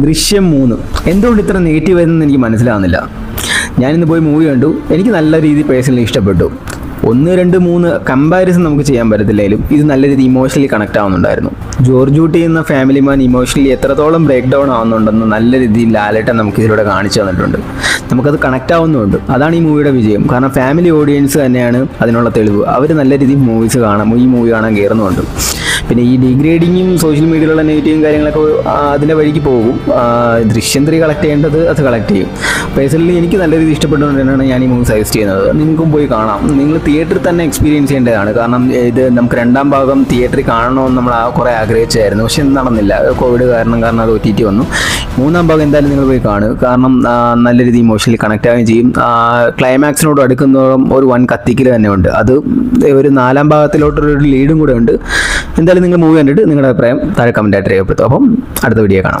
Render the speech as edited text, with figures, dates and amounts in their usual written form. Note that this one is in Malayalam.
ദൃശ്യം 3 എന്തുകൊണ്ട് ഇത്ര നെഗറ്റീവ് ആയിരുന്നെന്ന് എനിക്ക് മനസ്സിലാവുന്നില്ല. ഞാനിന്ന് പോയി മൂവി കണ്ടു, എനിക്ക് നല്ല രീതിയിൽ പേഴ്സണലി ഇഷ്ടപ്പെട്ടു. 1, 2, 3 കമ്പാരിസൺ നമുക്ക് ചെയ്യാൻ പറ്റത്തില്ലെങ്കിലും ഇത് നല്ല രീതിയിൽ ഇമോഷണലി കണക്ട് ആവുന്നുണ്ടായിരുന്നു. ജോർജ് കുട്ടി എന്ന ഫാമിലി മാൻ ഇമോഷണലി എത്രത്തോളം ബ്രേക്ക് ഡൗൺ ആവുന്നുണ്ടെന്ന് നല്ല രീതിയിൽ ലാലേട്ടൻ നമുക്ക് ഇതിലൂടെ കാണിച്ചു തന്നിട്ടുണ്ട്. നമുക്കത് കണക്ട് ആവുന്നുണ്ട്. അതാണ് ഈ മൂവിയുടെ വിജയം. കാരണം ഫാമിലി ഓഡിയൻസ് തന്നെയാണ് അതിനുള്ള തെളിവ്. അവർ നല്ല രീതിയിൽ ഈ മൂവി കാണാൻ കയറുന്നുണ്ട്. പിന്നെ ഈ ഡിഗ്രേഡിങ്ങും സോഷ്യൽ മീഡിയയിലുള്ള നെഗറ്റീവും കാര്യങ്ങളൊക്കെ അതിൻ്റെ വഴിക്ക് പോകും. ദൃശ്യം 3 കളക്ട് ചെയ്യേണ്ടത് അത് കളക്ട് ചെയ്യും. പേഴ്സണലി എനിക്ക് നല്ല രീതിയിൽ ഇഷ്ടപ്പെട്ടുകൊണ്ട് തന്നെയാണ് ഞാൻ ഈ മൂവി സജസ്റ്റ് ചെയ്യുന്നത്. നിങ്ങൾക്കും പോയി കാണാം. നിങ്ങൾ തിയേറ്ററിൽ തന്നെ എക്സ്പീരിയൻസ് ചെയ്യേണ്ടതാണ്. കാരണം ഇത് നമുക്ക് 2ാം ഭാഗം തിയേറ്ററിൽ കാണണമെന്ന് നമ്മൾ കുറേ ആഗ്രഹിച്ചായിരുന്നു. പക്ഷെ നടന്നില്ല, കോവിഡ് കാരണം അത് OTT വന്നു. 3ാം ഭാഗം എന്തായാലും നിങ്ങൾ പോയി കാണുക. കാരണം നല്ല രീതിയിൽ ഇമോഷണലി കണക്ട് ആവുകയും ചെയ്യും. ക്ലൈമാക്സിനോട് അടുക്കുന്നതോളം ഒരു വൻ കത്തിക്കൽ തന്നെ ഉണ്ട്. അത് ഒരു 4ാം ഭാഗത്തിലോട്ടൊരു ലീഡും കൂടെ ഉണ്ട്. എന്തായാലും നിങ്ങൾ മൂവി കണ്ടിട്ട് നിങ്ങളുടെ അഭിപ്രായം താഴെ കമൻറ്റായിട്ട് രേഖപ്പെടുത്തും. അപ്പം അടുത്ത വീഡിയോ കാണാം.